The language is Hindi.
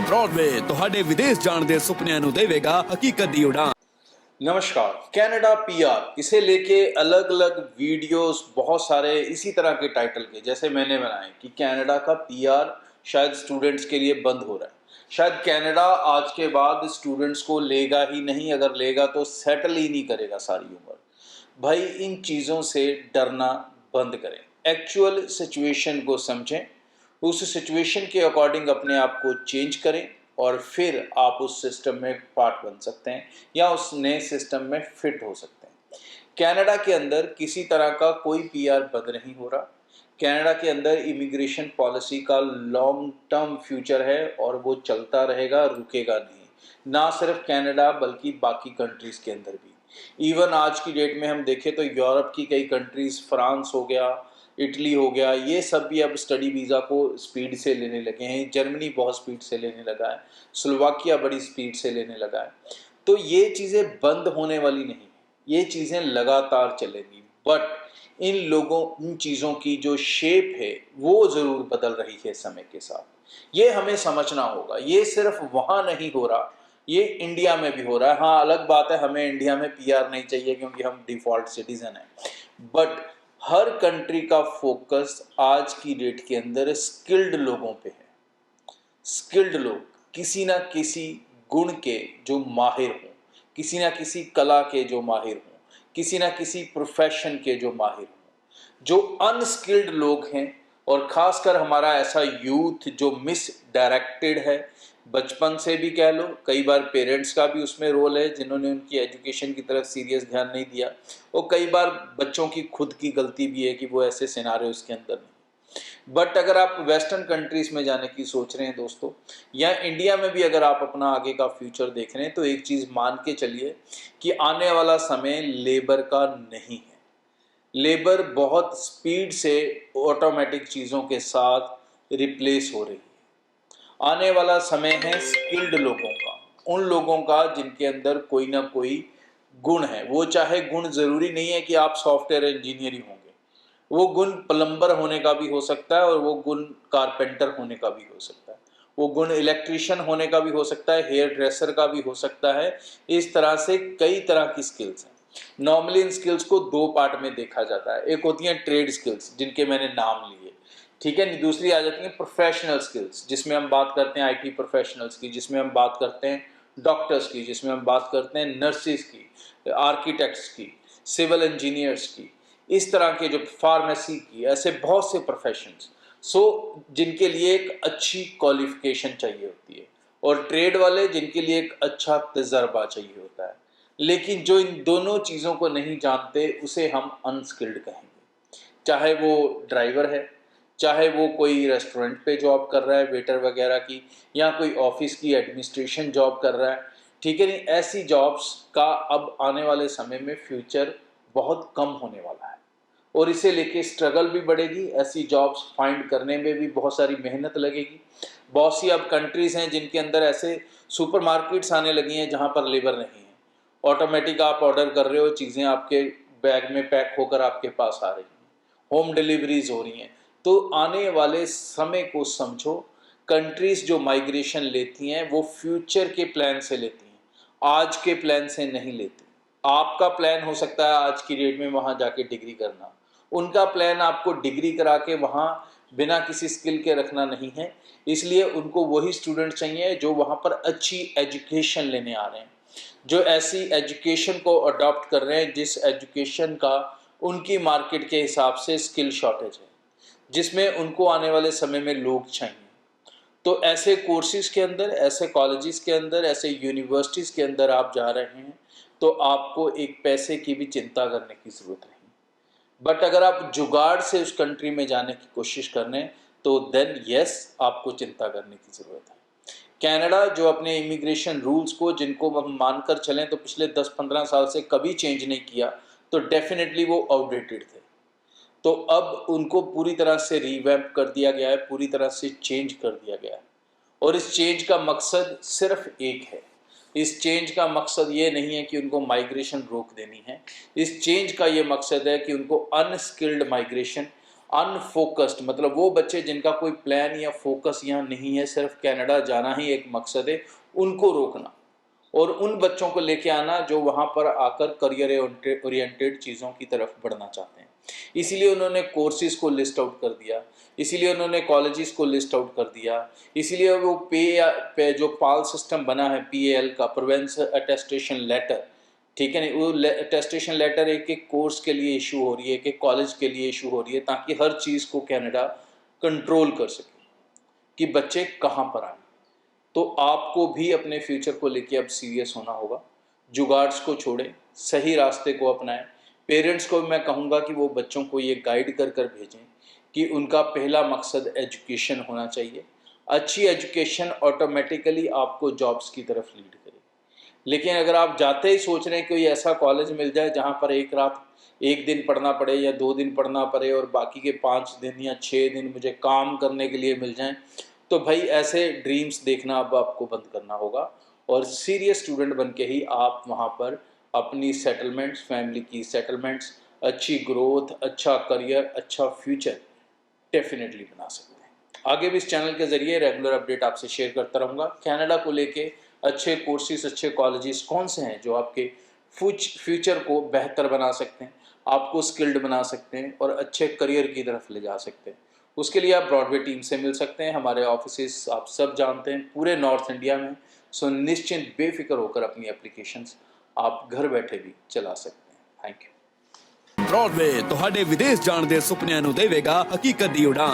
ब्रॉडवे ਤੁਹਾਡੇ ਵਿਦੇਸ਼ ਜਾਣ ਦੇ ਸੁਪਨਿਆਂ ਨੂੰ ਦੇਵੇਗਾ ਹਕੀਕਤ ਦੀ ਉਡਾਨ। नमस्कार। कनाडा पीआर, इसे लेके अलग अलग वीडियोस बहुत सारे इसी तरह के टाइटल के जैसे मैंने बनाए कि कनाडा का पीआर शायद स्टूडेंट्स के लिए बंद हो रहा है, शायद कनाडा आज के बाद स्टूडेंट्स को लेगा ही नहीं, अगर लेगा तो सेटल ही नहीं करेगा सारी उम्र। भाई इन चीज़ों से डरना बंद करें, एक्चुअल सिचुएशन को समझें, उस सिचुएशन के अकॉर्डिंग अपने आप को चेंज करें और फिर आप उस सिस्टम में पार्ट बन सकते हैं या उस नए सिस्टम में फिट हो सकते हैं। कनाडा के अंदर किसी तरह का कोई पीआर बंद नहीं हो रहा। कनाडा के अंदर इमिग्रेशन पॉलिसी का लॉन्ग टर्म फ्यूचर है और वो चलता रहेगा, रुकेगा नहीं। ना सिर्फ कनाडा बल्कि बाकी कंट्रीज़ के अंदर भी। इवन आज की डेट में हम देखें तो यूरोप की कई कंट्रीज़, फ्रांस हो गया, इटली हो गया, ये सब भी अब स्टडी वीज़ा को स्पीड से लेने लगे हैं। जर्मनी बहुत स्पीड से लेने लगा है, स्लोवाकिया बड़ी स्पीड से लेने लगा है। तो ये चीज़ें बंद होने वाली नहीं, ये चीज़ें लगातार चलेंगी। बट इन चीज़ों की जो शेप है वो ज़रूर बदल रही है समय के साथ। ये हमें समझना होगा। ये सिर्फ वहाँ नहीं हो रहा, ये इंडिया में भी हो रहा है। हाँ, अलग बात है, हमें इंडिया में पीआर नहीं चाहिए क्योंकि हम डिफ़ॉल्ट सिटीज़न हैं। बट हर कंट्री का फोकस आज की डेट के अंदर स्किल्ड लोगों पे है। स्किल्ड लोग, किसी ना किसी गुण के जो माहिर हों, किसी ना किसी कला के जो माहिर हों, किसी ना किसी प्रोफेशन के जो माहिर हों। जो अनस्किल्ड लोग हैं, और ख़ासकर हमारा ऐसा यूथ जो मिस डायरेक्टेड है, बचपन से भी कह लो, कई बार पेरेंट्स का भी उसमें रोल है जिन्होंने उनकी एजुकेशन की तरफ सीरियस ध्यान नहीं दिया, और कई बार बच्चों की खुद की गलती भी है कि वो ऐसे सिनारियों उसके अंदर नहीं। बट अगर आप वेस्टर्न कंट्रीज़ में जाने की सोच रहे हैं दोस्तों, या इंडिया में भी अगर आप अपना आगे का फ्यूचर देख रहे हैं, तो एक चीज़ मान के चलिए कि आने वाला समय लेबर का नहीं है। लेबर बहुत स्पीड से ऑटोमेटिक चीज़ों के साथ रिप्लेस हो रही है। आने वाला समय है स्किल्ड लोगों का, उन लोगों का जिनके अंदर कोई ना कोई गुण है। वो चाहे गुण ज़रूरी नहीं है कि आप सॉफ्टवेयर इंजीनियर ही होंगे, वो गुण प्लम्बर होने का भी हो सकता है, और वो गुण कारपेंटर होने का भी हो सकता है, वो गुण इलेक्ट्रीशियन होने का भी हो सकता है, हेयर ड्रेसर का भी हो सकता है। इस तरह से कई तरह की स्किल्स हैं। नॉर्मली इन स्किल्स को दो पार्ट में देखा जाता है। एक होती हैं ट्रेड स्किल्स, जिनके मैंने नाम लिए, ठीक है। दूसरी आ जाती है प्रोफेशनल स्किल्स, जिसमें हम बात करते हैं आईटी प्रोफेशनल्स की, जिसमें हम बात करते हैं डॉक्टर्स की, जिसमें हम बात करते हैं नर्सिस की, आर्किटेक्ट्स की, सिविल इंजीनियर्स की, इस तरह के जो फार्मेसी की, ऐसे बहुत से प्रोफेशंस जिनके लिए एक अच्छी क्वालिफिकेशन चाहिए होती है, और ट्रेड वाले जिनके लिए एक अच्छा तजर्बा चाहिए होता है। लेकिन जो इन दोनों चीज़ों को नहीं जानते उसे हम अनस्किल्ड कहेंगे। चाहे वो ड्राइवर है, चाहे वो कोई रेस्टोरेंट पे जॉब कर रहा है, वेटर वगैरह की, या कोई ऑफिस की एडमिनिस्ट्रेशन जॉब कर रहा है, ठीक है। नहीं, ऐसी जॉब्स का अब आने वाले समय में फ्यूचर बहुत कम होने वाला है, और इसे लेके स्ट्रगल भी बढ़ेगी। ऐसी जॉब्स फाइंड करने में भी बहुत सारी मेहनत लगेगी। बहुत सी अब कंट्रीज़ हैं जिनके अंदर ऐसे सुपरमार्केट्स आने लगी हैं जहाँ पर लेबर नहीं है। ऑटोमेटिक आप ऑर्डर कर रहे हो, चीज़ें आपके बैग में पैक होकर आपके पास आ रही हैं, होम डिलीवरीज हो रही हैं। तो आने वाले समय को समझो। कंट्रीज़ जो माइग्रेशन लेती हैं वो फ्यूचर के प्लान से लेती हैं, आज के प्लान से नहीं लेती। आपका प्लान हो सकता है आज की डेट में वहाँ जाके डिग्री करना, उनका प्लान आपको डिग्री करा के वहाँ बिना किसी स्किल के रखना नहीं है। इसलिए उनको वही स्टूडेंट चाहिए जो वहाँ पर अच्छी एजुकेशन लेने आ रहे हैं, जो ऐसी एजुकेशन को अडॉप्ट कर रहे हैं जिस एजुकेशन का उनकी मार्केट के हिसाब से स्किल शॉर्टेज है, जिसमें उनको आने वाले समय में लोग चाहिए। तो ऐसे कोर्सेज़ के अंदर, ऐसे कॉलेजेस के अंदर, ऐसे यूनिवर्सिटीज़ के अंदर आप जा रहे हैं तो आपको एक पैसे की भी चिंता करने की ज़रूरत नहीं। बट अगर आप जुगाड़ से उस कंट्री में जाने की कोशिश कर रहे हैं तो देन यस, आपको चिंता करने की ज़रूरत है। कनाडा जो अपने इमिग्रेशन रूल्स को, जिनको हम मानकर चलें तो पिछले 10-15 साल से कभी चेंज नहीं किया, तो डेफिनेटली वो आउटडेटेड थे। तो अब उनको पूरी तरह से रीवैम्प कर दिया गया है, पूरी तरह से चेंज कर दिया गया है, और इस चेंज का मकसद सिर्फ एक है। इस चेंज का मकसद ये नहीं है कि उनको माइग्रेशन रोक देनी है। इस चेंज का ये मकसद है कि उनको अनस्किल्ड माइग्रेशन, अनफोकस्ड, मतलब वो बच्चे जिनका कोई प्लान या फोकस यहाँ नहीं है, सिर्फ कनाडा जाना ही एक मकसद है, उनको रोकना और उन बच्चों को लेके आना जो वहाँ पर आकर करियर ओरिएंटेड चीज़ों की तरफ बढ़ना चाहते हैं। इसीलिए उन्होंने कोर्सेज को लिस्ट आउट कर दिया, इसीलिए उन्होंने कॉलेजेस को लिस्ट आउट कर दिया, इसीलिए वो पे जो पाल सिस्टम बना है PAL का, प्रोवेंस अटेस्टेशन लेटर, ठीक है नहीं, वो अटेस्टेशन लेटर एक एक कोर्स के लिए इशू हो रही है, एक एक कॉलेज के लिए इशू हो रही है, ताकि हर चीज़ को कनाडा कंट्रोल कर सके कि बच्चे कहाँ पर आए। तो आपको भी अपने फ्यूचर को लेके अब सीरियस होना होगा, जुगाड्स को छोड़ें, सही रास्ते को अपनाएं। पेरेंट्स को मैं कहूँगा कि वो बच्चों को ये गाइड कर कर भेजें कि उनका पहला मकसद एजुकेशन होना चाहिए। अच्छी एजुकेशन ऑटोमेटिकली आपको जॉब्स की तरफ लीड करेगी। लेकिन अगर आप जाते ही सोच रहे हैं कि कोई ऐसा कॉलेज मिल जाए जहाँ पर एक दिन पढ़ना पड़े या 2 दिन पढ़ना पड़े और बाकी के 5 दिन या 6 दिन मुझे काम करने के लिए मिल जाएं, तो भाई ऐसे ड्रीम्स देखना अब आपको बंद करना होगा और सीरियस स्टूडेंट बन के ही आप वहाँ पर अपनी सेटलमेंट्स, फैमिली की सेटलमेंट्स, अच्छी ग्रोथ, अच्छा करियर, अच्छा फ्यूचर डेफिनेटली बना सकते हैं। आगे भी इस चैनल के ज़रिए रेगुलर अपडेट आपसे शेयर करता रहूँगा। कनाडा को लेके अच्छे कोर्सेज, अच्छे कॉलेजेस कौन से हैं जो आपके फ्यूचर को बेहतर बना सकते हैं, आपको स्किल्ड बना सकते हैं और अच्छे करियर की तरफ ले जा सकते हैं। उसके लिए आप ब्रॉडवे टीम से मिल सकते हैं। हमारे ऑफिसेस आप सब जानते हैं पूरे नॉर्थ इंडिया में। सो निश्चिंत बेफिक्र होकर अपनी एप्लीकेशंस आप घर बैठे भी चला सकते हैं। Thank you. ब्रॉडवे ਤੁਹਾਡੇ ਵਿਦੇਸ਼ ਜਾਣ ਦੇ ਸੁਪਨਿਆਂ ਨੂੰ ਦੇਵੇਗਾ ਹਕੀਕਤ ਦੀ ਉਡਾਨ।